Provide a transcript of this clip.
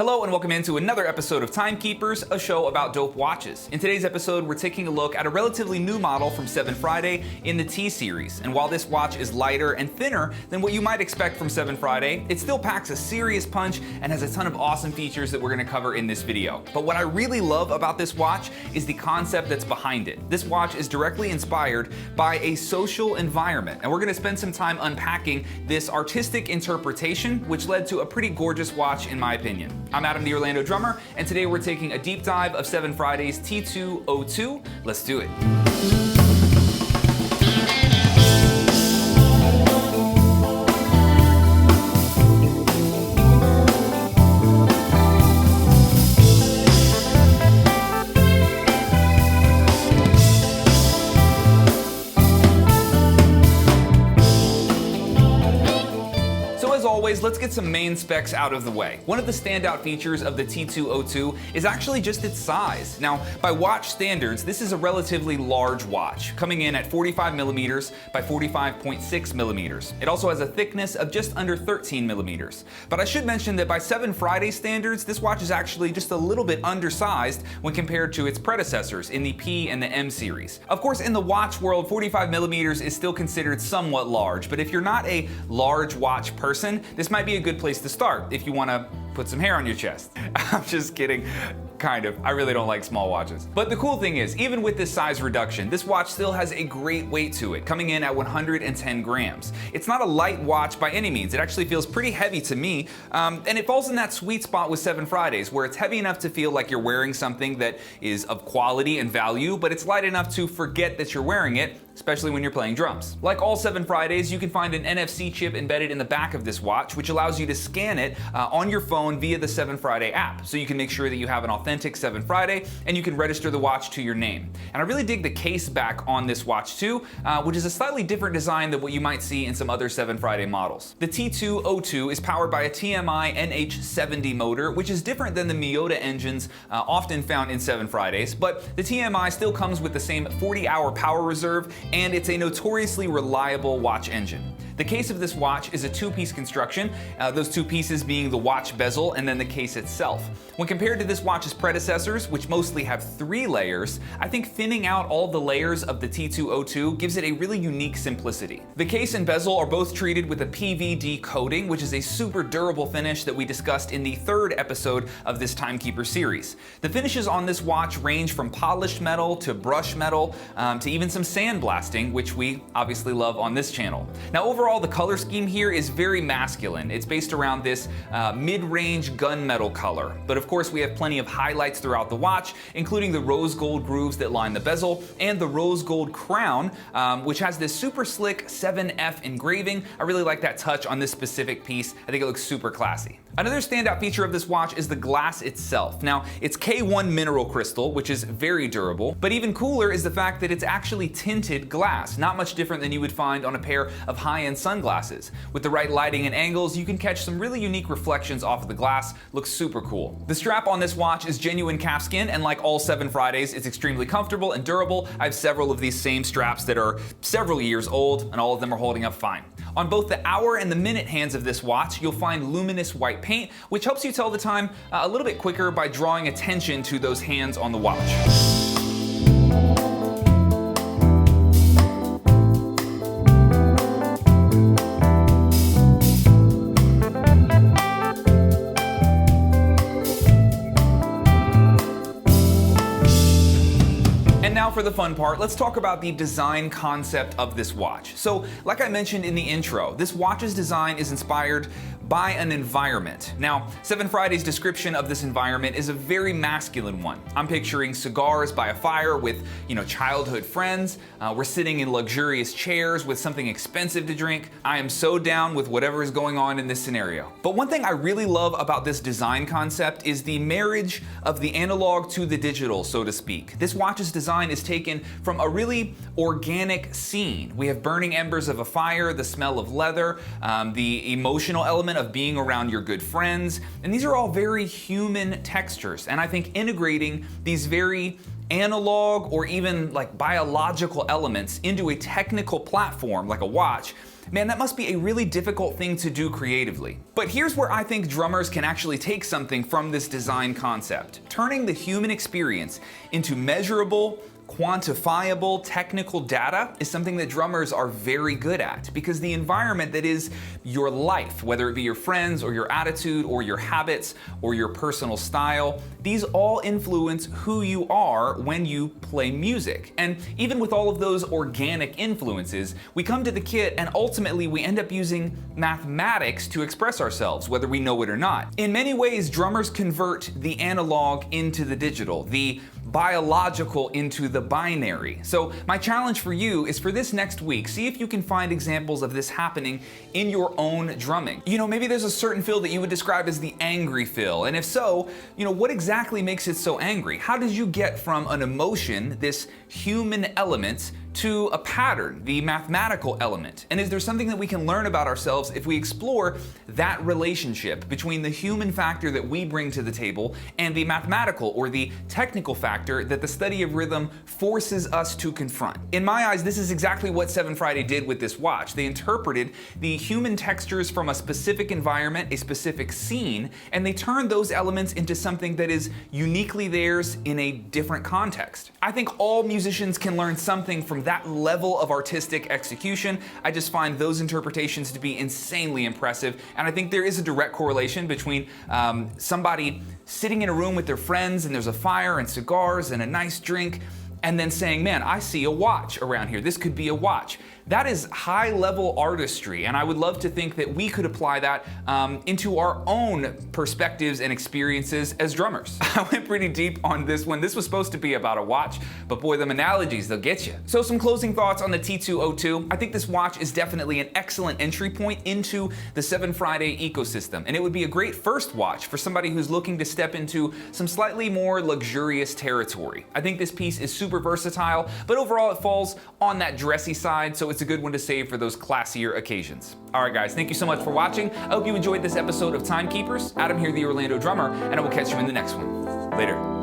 Hello and welcome into another episode of Timekeepers, a show about dope watches. In today's episode, we're taking a look at a relatively new model from 7Friday in the T series. And while this watch is lighter and thinner than what you might expect from 7Friday, it still packs a serious punch and has a ton of awesome features that we're gonna cover in this video. But what I really love about this watch is the concept that's behind it. This watch is directly inspired by a social environment, and we're gonna spend some time unpacking this artistic interpretation, which led to a pretty gorgeous watch in my opinion. I'm Adam the Orlando Drummer, and today we're taking a deep dive of 7Friday's T202. Let's do it. Let's get some main specs out of the way. One of the standout features of the T202 is actually just its size. Now, by watch standards, this is a relatively large watch, coming in at 45 millimeters by 45.6 millimeters. It also has a thickness of just under 13 millimeters. But I should mention that by 7Friday standards, this watch is actually just a little bit undersized when compared to its predecessors in the P and the M series. Of course, in the watch world, 45 millimeters is still considered somewhat large, but if you're not a large watch person, this might be a good place to start if you want to put some hair on your chest. I'm just kidding. Kind of. I really don't like small watches. But the cool thing is, even with this size reduction, this watch still has a great weight to it, coming in at 110 grams. It's not a light watch by any means. It actually feels pretty heavy to me, and it falls in that sweet spot with 7Fridays, where it's heavy enough to feel like you're wearing something that is of quality and value, but it's light enough to forget that you're wearing it, especially when you're playing drums. Like all 7Fridays, you can find an NFC chip embedded in the back of this watch, which allows you to scan it on your phone via the 7Friday app, so you can make sure that you have an authentic 7Friday and you can register the watch to your name. And I really dig the case back on this watch too, which is a slightly different design than what you might see in some other 7Friday models. The T202 is powered by a TMI NH70 motor, which is different than the Miyota engines often found in 7Fridays, but the TMI still comes with the same 40-hour power reserve, and it's a notoriously reliable watch engine. The case of this watch is a two-piece construction, those two pieces being the watch bezel and then the case itself. When compared to this watch's predecessors, which mostly have 3 layers, I think thinning out all the layers of the T202 gives it a really unique simplicity. The case and bezel are both treated with a PVD coating, which is a super durable finish that we discussed in the 3rd episode of this Timekeeper series. The finishes on this watch range from polished metal to brush metal to even some sandblasting, which we obviously love on this channel. Now overall, the color scheme here is very masculine. It's based around this mid-range gunmetal color. But of course, we have plenty of highlights throughout the watch, including the rose gold grooves that line the bezel and the rose gold crown, which has this super slick 7F engraving. I really like that touch on this specific piece. I think it looks super classy. Another standout feature of this watch is the glass itself. Now, it's K1 mineral crystal, which is very durable, but even cooler is the fact that it's actually tinted glass, not much different than you would find on a pair of high-end sunglasses. With the right lighting and angles, you can catch some really unique reflections off of the glass. Looks super cool. The strap on this watch is genuine calfskin, and like all 7Fridays, it's extremely comfortable and durable. I have several of these same straps that are several years old, and all of them are holding up fine. On both the hour and the minute hands of this watch, you'll find luminous white paint, which helps you tell the time a little bit quicker by drawing attention to those hands on the watch. Now for the fun part, let's talk about the design concept of this watch. So, like I mentioned in the intro, this watch's design is inspired by an environment. Now, 7Friday's description of this environment is a very masculine one. I'm picturing cigars by a fire with, childhood friends. We're sitting in luxurious chairs with something expensive to drink. I am so down with whatever is going on in this scenario. But one thing I really love about this design concept is the marriage of the analog to the digital, so to speak. This watch's design is taken from a really organic scene. We have burning embers of a fire, the smell of leather, the emotional element of being around your good friends, and these are all very human textures, and I think integrating these very analog or even like biological elements into a technical platform like a watch, man, that must be a really difficult thing to do creatively. But here's where I think drummers can actually take something from this design concept. Turning the human experience into measurable, quantifiable technical data is something that drummers are very good at, because the environment that is your life, whether it be your friends or your attitude or your habits or your personal style, these all influence who you are when you play music. And even with all of those organic influences, we come to the kit and ultimately we end up using mathematics to express ourselves, whether we know it or not. In many ways, drummers convert the analog into the digital, the biological into the binary. So my challenge for you is, for this next week, see if you can find examples of this happening in your own drumming. You know, maybe there's a certain fill that you would describe as the angry fill, and if so, you know, what exactly makes it so angry? How did you get from an emotion, this human element, to a pattern, the mathematical element? And is there something that we can learn about ourselves if we explore that relationship between the human factor that we bring to the table and the mathematical or the technical factor that the study of rhythm forces us to confront? In my eyes, this is exactly what 7Friday did with this watch. They interpreted the human textures from a specific environment, a specific scene, and they turned those elements into something that is uniquely theirs in a different context. I think all musicians can learn something from that level of artistic execution. I just find those interpretations to be insanely impressive, and I think there is a direct correlation between somebody sitting in a room with their friends and there's a fire and cigars and a nice drink, and then saying, man, I see a watch around here. This could be a watch. That is high-level artistry, and I would love to think that we could apply that into our own perspectives and experiences as drummers. I went pretty deep on this one. This was supposed to be about a watch, but boy, them analogies, they'll get you. So some closing thoughts on the T202. I think this watch is definitely an excellent entry point into the 7Friday ecosystem, and it would be a great first watch for somebody who's looking to step into some slightly more luxurious territory. I think this piece is super versatile, but overall it falls on that dressy side, so it's a good one to save for those classier occasions. All right, guys, thank you so much for watching. I hope you enjoyed this episode of Timekeepers. Adam here, the Orlando drummer, and I will catch you in the next one. Later.